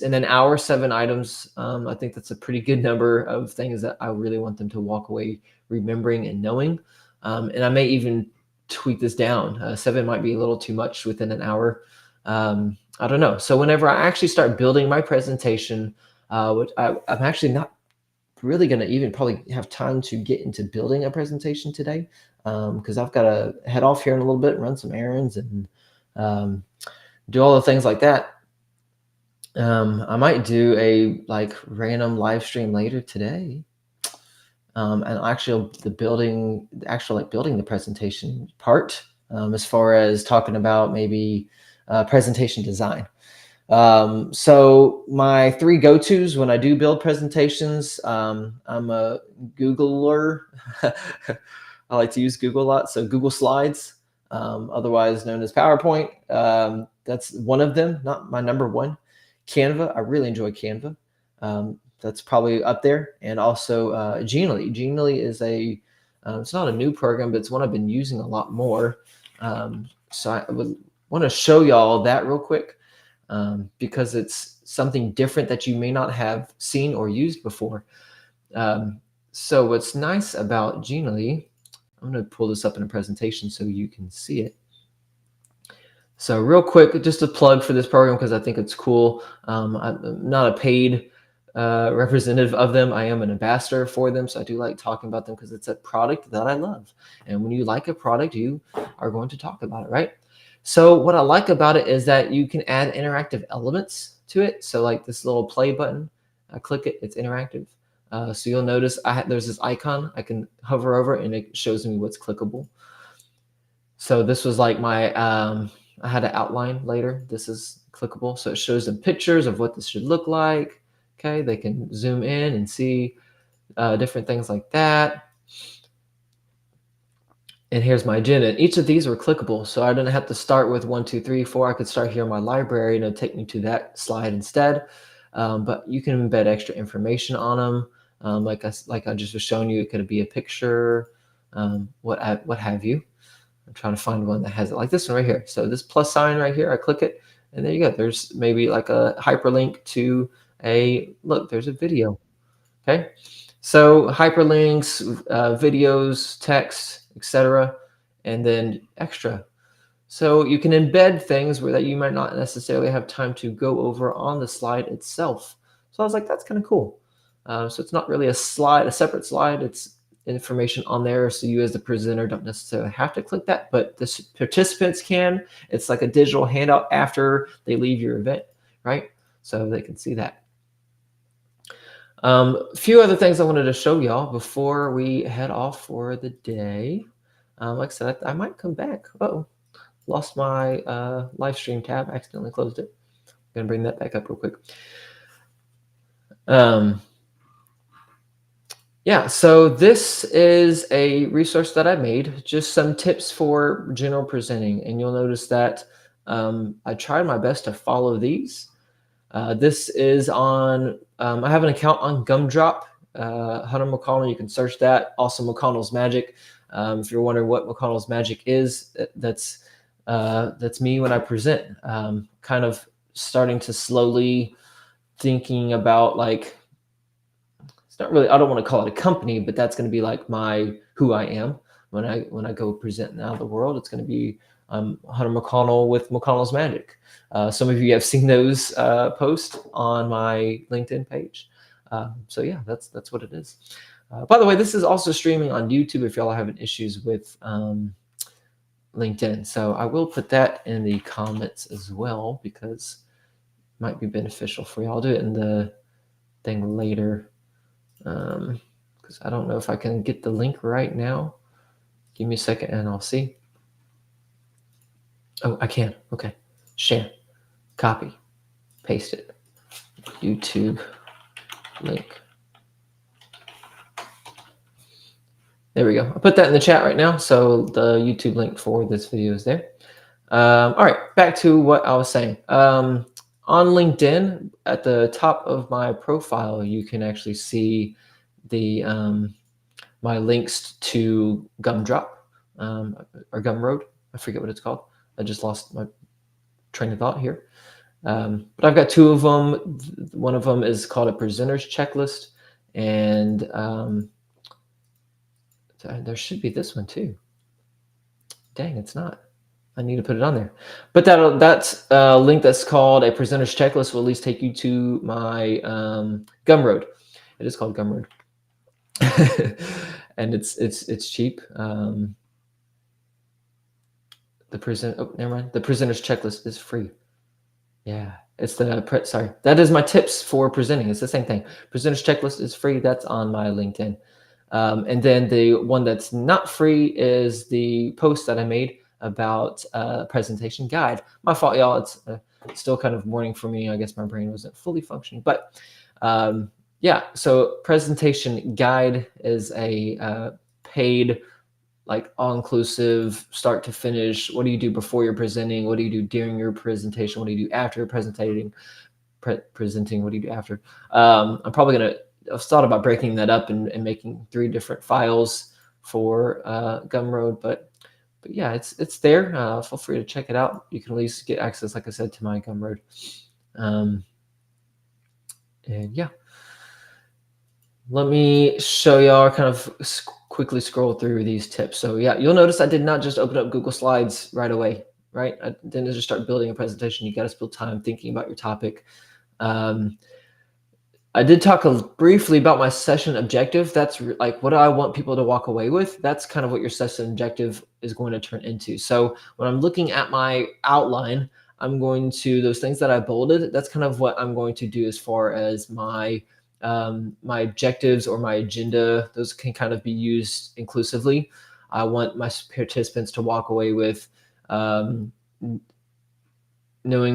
in an hour, 7 items. I think that's a pretty good number of things that I really want them to walk away remembering and knowing. And I may even tweak this down. 7 might be a little too much within an hour. I don't know. So whenever I actually start building my presentation, which I'm actually not really going to even probably have time to get into building a presentation today, because I've got to head off here in a little bit, run some errands, and do all the things like that. I might do a random live stream later today. And actually building the presentation part, as far as talking about maybe presentation design. So my 3 go-tos when I do build presentations, I'm a Googler. I like to use Google a lot. So Google Slides, otherwise known as PowerPoint. That's one of them, not my number one. Canva, I really enjoy Canva. That's probably up there. And also Genially. Genially is it's not a new program, but it's one I've been using a lot more. So I would want to show y'all that real quick, because it's something different that you may not have seen or used before. So what's nice about Genially, I'm going to pull this up in a presentation so you can see it. So real quick, just a plug for this program, because I think it's cool. I'm not a paid representative of them. I am an ambassador for them, so I do like talking about them, because it's a product that I love. And when you like a product, you are going to talk about it, right? So what I like about it is that you can add interactive elements to it. So like this little play button, I click it, it's interactive. So you'll notice there's this icon I can hover over, and it shows me what's clickable. So this was like my, I had an outline later. This is clickable. So it shows them pictures of what this should look like. Okay, they can zoom in and see different things like that. And here's my agenda. And each of these were clickable. So I didn't have to start with 1, 2, 3, 4. I could start here in my library and it'll take me to that slide instead. But you can embed extra information on them. Like I just was showing you, it could be a picture, what have you. I'm trying to find one that has it, like this one right here. So this plus sign right here, I click it, and there you go. There's maybe like a hyperlink to look, there's a video. Okay. So hyperlinks, videos, text, etc., and then extra. So you can embed things where that you might not necessarily have time to go over on the slide itself. So I was like, that's kind of cool. So it's not really a separate slide. It's information on there. So you as the presenter don't necessarily have to click that, but the participants can. It's like a digital handout after they leave your event, right? So they can see that. A few other things I wanted to show y'all before we head off for the day. Like I said, I might come back. Uh-oh. Lost my live stream tab. I accidentally closed it. I'm going to bring that back up real quick. Yeah, so this is a resource that I made, just some tips for general presenting. And you'll notice that I tried my best to follow these. This is on, I have an account on Gumdrop, Hunter McConnell. You can search that. Also McConnell's Magic. If you're wondering what McConnell's Magic is, that's me when I present. Kind of starting to slowly thinking about, like, it's not really, I don't want to call it a company, but that's going to be like who I am when I go present out of the world. It's going to be Hunter McConnell with McConnell's Magic. Some of you have seen those posts on my LinkedIn page. So yeah, that's what it is. By the way, this is also streaming on YouTube if y'all are having issues with LinkedIn. So I will put that in the comments as well, because it might be beneficial for y'all. I'll do it in the thing later, because I don't know if I can get the link right now. Give me a second and I'll see. Oh, I can. Okay. Share. Copy. Paste it. YouTube link. There we go. I'll put that in the chat right now. So the YouTube link for this video is there. All right, back to what I was saying. On LinkedIn, at the top of my profile, you can actually see the my links to Gumdrop or Gumroad. I forget what it's called. I just lost my train of thought here. But I've got two of them. One of them is called a presenter's checklist, and there should be this one too. Dang, it's not. I need to put it on there. But that's a link that's called a presenter's checklist will at least take you to my Gumroad. It is called Gumroad. And it's cheap. The presenter's checklist is free. Yeah, it's sorry. That is my tips for presenting. It's the same thing. Presenter's checklist is free. That's on my LinkedIn. And then the one that's not free is the post that I made about presentation guide. My fault, y'all. It's still kind of morning for me. I guess my brain wasn't fully functioning, but yeah. So presentation guide is a paid, like all-inclusive, start to finish. What do you do before you're presenting? What do you do during your presentation? What do you do after you're presenting? What do you do after? I'm probably gonna. I've thought about breaking that up and making 3 different files for Gumroad, but yeah, it's there. Feel free to check it out. You can at least get access, like I said, to my Gumroad. And yeah, let me show y'all, kind of quickly scroll through these tips. So yeah, you'll notice I did not just open up Google Slides right away, right? I didn't just start building a presentation. You got to spend time thinking about your topic. I did talk briefly about my session objective. That's like, what do I want people to walk away with? That's kind of what your session objective is going to turn into. So when I'm looking at my outline, I'm going to, those things that I bolded, that's kind of what I'm going to do as far as my my objectives or my agenda. Those can kind of be used inclusively. I want my participants to walk away with knowing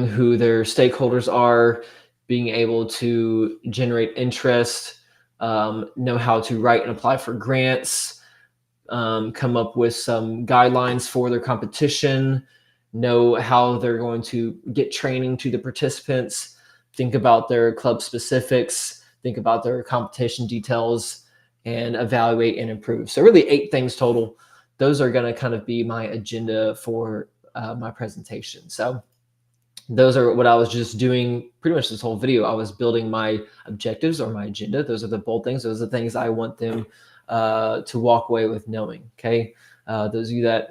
who their stakeholders are, being able to generate interest, know how to write and apply for grants, come up with some guidelines for their competition, know how they're going to get training to the participants, think about their club specifics, think about their competition details, and evaluate and improve. So really 8 things total. Those are going to kind of be my agenda for my presentation. So those are what I was just doing pretty much this whole video. I was building my objectives or my agenda. Those are the bold things. Those are the things I want them to walk away with knowing. Okay. Those of you that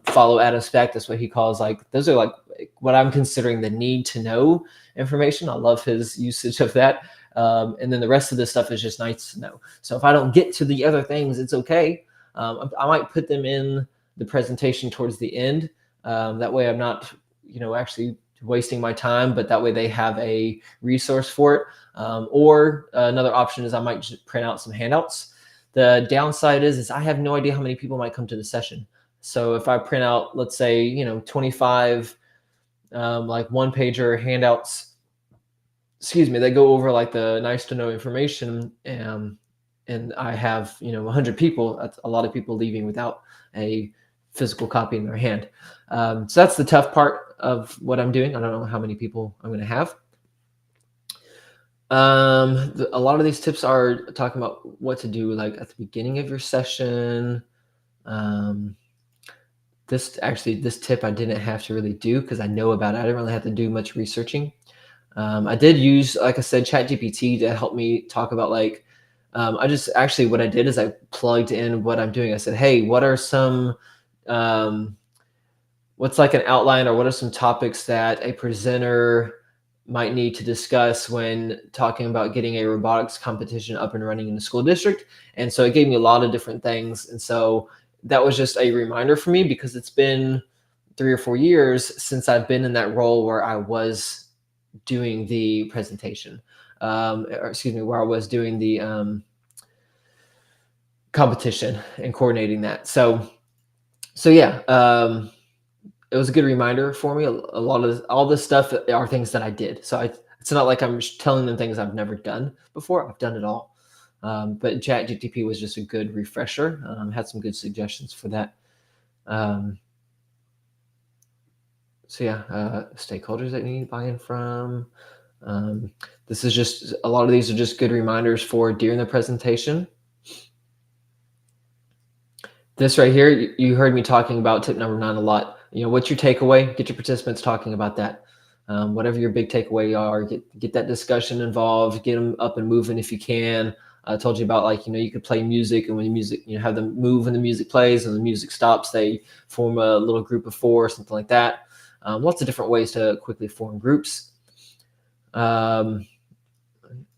follow Adam Speck, that's what he calls those are like what I'm considering the need to know information. I love his usage of that. And then the rest of this stuff is just nice to know. So if I don't get to the other things, it's okay. I might put them in the presentation towards the end. That way I'm not, actually wasting my time, but that way they have a resource for it. Or another option is I might just print out some handouts. The downside is I have no idea how many people might come to the session. So if I print out, let's say, 25 like one-pager handouts, they go over like the nice to know information, and I have 100 people. That's a lot of people leaving without a physical copy in their hand. So that's the tough part of what I'm doing. I don't know how many people I'm going to have. A lot of these tips are talking about what to do like at the beginning of your session. This tip I didn't have to really do because I know about it. I didn't really have to do much researching. I did use, like I said, ChatGPT to help me talk about what I did is I plugged in what I'm doing. I said, hey, what are some, what's like an outline, or what are some topics that a presenter might need to discuss when talking about getting a robotics competition up and running in the school district? And so it gave me a lot of different things. And so that was just a reminder for me, because it's been 3 or 4 years since I've been in that role where I was doing the presentation, where I was doing the competition and coordinating that. So yeah, it was a good reminder for me. A lot of all this stuff are things that I did. So it's not like I'm telling them things I've never done before. I've done it all. But ChatGPT was just a good refresher. Had some good suggestions for that. So yeah, stakeholders that you need buy-in from. This is just, a lot of these are just good reminders for during the presentation. This right here, you heard me talking about tip number 9 a lot. What's your takeaway? Get your participants talking about that. Whatever your big takeaway are, get that discussion involved, get them up and moving if you can. I told you about you could play music, and when the music, have them move when the music plays, and the music stops, they form a little group of 4 or something like that. Lots of different ways to quickly form groups.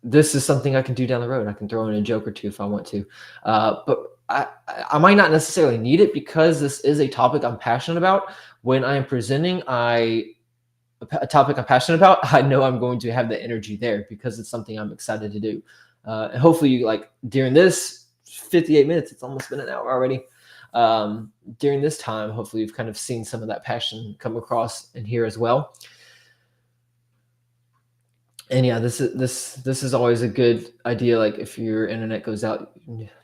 This is something I can do down the road. I can throw in a joke or 2 if I want to, but I might not necessarily need it, because this is a topic I'm passionate about. When I am presenting a topic I'm passionate about, I know I'm going to have the energy there, because it's something I'm excited to do. And hopefully during this 58 minutes, it's almost been an hour already. During this time, hopefully you've kind of seen some of that passion come across in here as well. And yeah, this is always a good idea. Like if your internet goes out,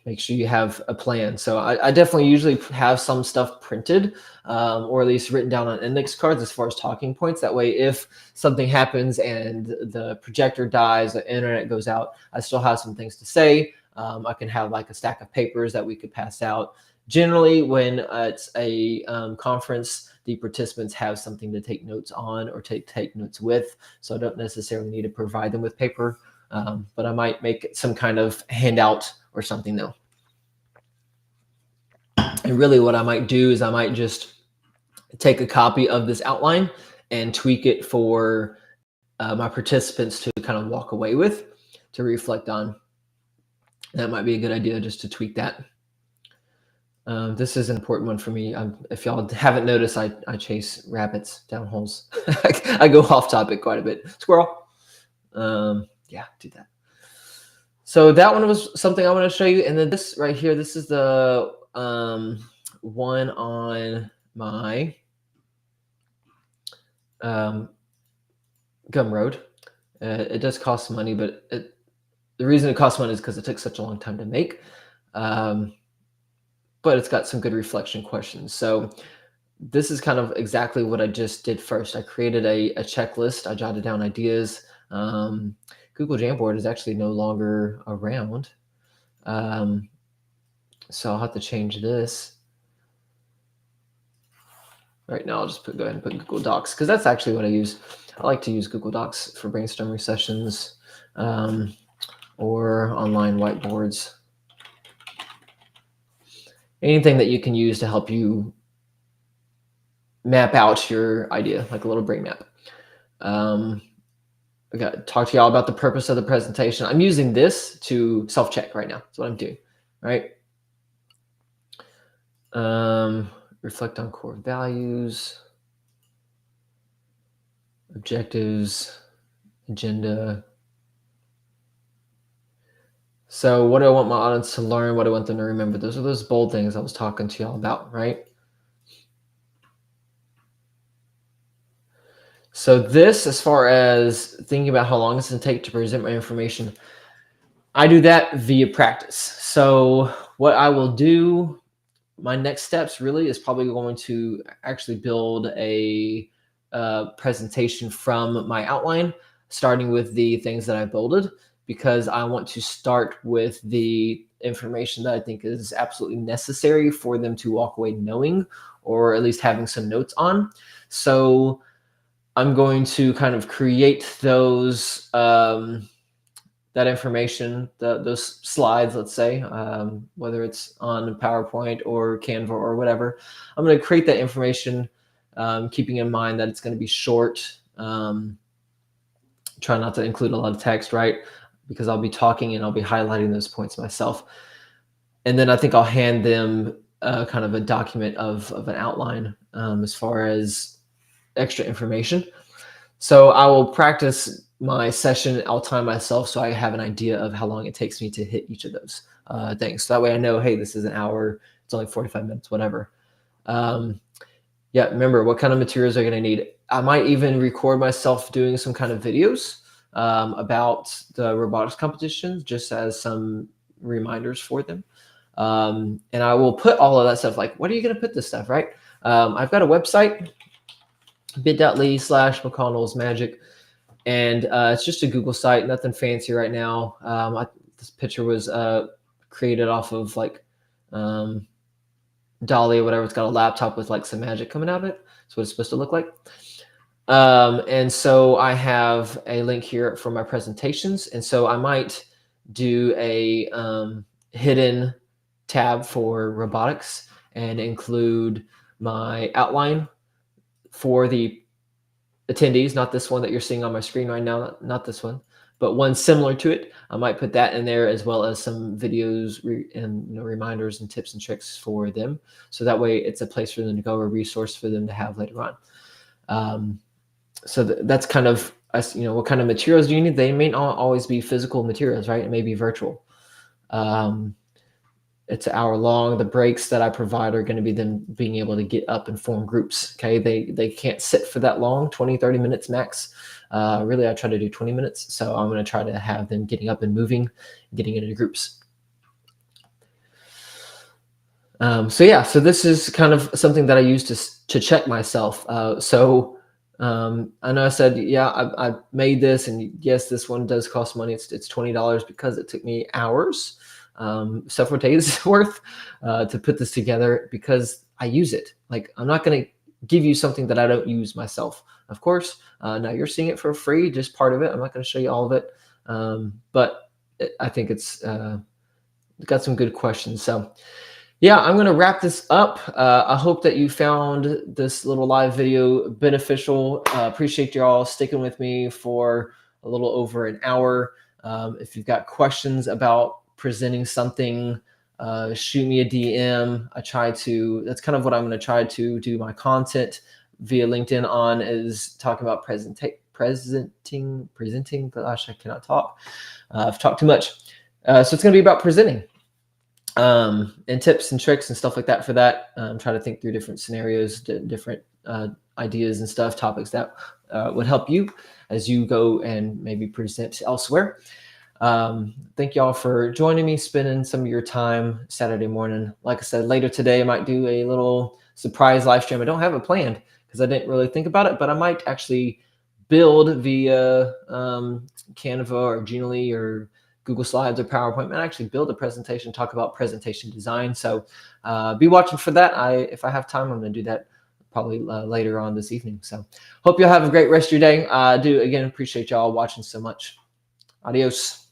make sure you have a plan. So I definitely usually have some stuff printed, or at least written down on index cards as far as talking points. That way, if something happens and the projector dies, the internet goes out, I still have some things to say. I can have like a stack of papers that we could pass out. Generally, when it's a conference, the participants have something to take notes on or take notes with. So I don't necessarily need to provide them with paper, but I might make some kind of handout or something though. And really what I might do is I might just take a copy of this outline and tweak it for my participants to kind of walk away with, to reflect on. That might be a good idea, just to tweak that. This is an important one for me. If y'all haven't noticed, I chase rabbits down holes. I go off topic quite a bit. Squirrel. Yeah, do that. So that one was something I want to show you. And then this right here, this is the one on my Gumroad. It does cost money, but the reason it costs money is because it took such a long time to make. but it's got some good reflection questions. So this is kind of exactly what I just did first. I created a checklist. I jotted down ideas. Google Jamboard is actually no longer around. So I'll have to change this. Right now, I'll just go ahead and put Google Docs, because that's actually what I use. I like to use Google Docs for brainstorming sessions or online whiteboards. Anything that you can use to help you map out your idea, like a little brain map. I got to talk to y'all about the purpose of the presentation. I'm using this to self-check right now. That's what I'm doing, right? Reflect on core values, objectives, agenda. So what do I want my audience to learn? What do I want them to remember? Those are those bold things I was talking to y'all about, right? So this, as far as thinking about how long it's going to take to present my information, I do that via practice. So what I will do, my next steps really is probably going to actually build a presentation from my outline, starting with the things that I bolded, because I want to start with the information that I think is absolutely necessary for them to walk away knowing, or at least having some notes on. So I'm going to kind of create those that information, those slides, let's say, whether it's on PowerPoint or Canva or whatever. I'm going to create that information, keeping in mind that it's going to be short. Try not to include a lot of text, right? Because I'll be talking and I'll be highlighting those points myself. And then I think I'll hand them kind of a document of an outline as far as extra information. So I will practice my session. I'll time myself so I have an idea of how long it takes me to hit each of those things. So that way I know, hey, this is an hour, it's only 45 minutes, whatever. Yeah, remember, what kind of materials are you going to need? I might even record myself doing some kind of videos about the robotics competition, just as some reminders for them. And I will put all of that stuff, like, what are you going to put this stuff, right? I've got a website, bit.ly/McConnell's Magic. And it's just a Google site, nothing fancy right now. This picture was created off of like Dolly or whatever. It's got a laptop with like some magic coming out of it. That's what it's supposed to look like. And so I have a link here for my presentations. And so I might do a hidden tab for robotics and include my outline for the attendees, not this one that you're seeing on my screen right now, not this one, but one similar to it. I might put that in there, as well as some videos and reminders and tips and tricks for them. So that way it's a place for them to go, a resource for them to have later on. So that's kind of, what kind of materials do you need? They may not always be physical materials, right? It may be virtual. It's an hour long. The breaks that I provide are going to be them being able to get up and form groups. Okay. They can't sit for that long, 20, 30 minutes max. Really, I try to do 20 minutes. So I'm going to try to have them getting up and moving, getting into groups. So this is kind of something that I use to check myself. I know I said, yeah, I made this, and yes, this one does cost money. It's $20 because it took me hours, several days worth to put this together, because I use it. Like, I'm not going to give you something that I don't use myself. Of course, now you're seeing it for free, just part of it. I'm not going to show you all of it. But I think it's got some good questions. So yeah, I'm going to wrap this up. I hope that you found this little live video beneficial. Appreciate you all sticking with me for a little over an hour. If you've got questions about presenting something, shoot me a DM. That's kind of what I'm going to try to do my content via LinkedIn on, is talking about presenting. Gosh, I cannot talk. I've talked too much. So it's going to be about presenting. And tips and tricks and stuff like that for that. Try to think through different scenarios, different ideas and stuff, topics that would help you as you go and maybe present elsewhere. Thank y'all for joining me, spending some of your time Saturday morning. Like I said, later today, I might do a little surprise live stream. I don't have it planned because I didn't really think about it, but I might actually build via Canva or Genially or Google Slides or PowerPoint, and actually build a presentation, talk about presentation design. So be watching for that. If I have time, I'm going to do that probably later on this evening. So hope you'll have a great rest of your day. I do, again, appreciate y'all watching so much. Adios.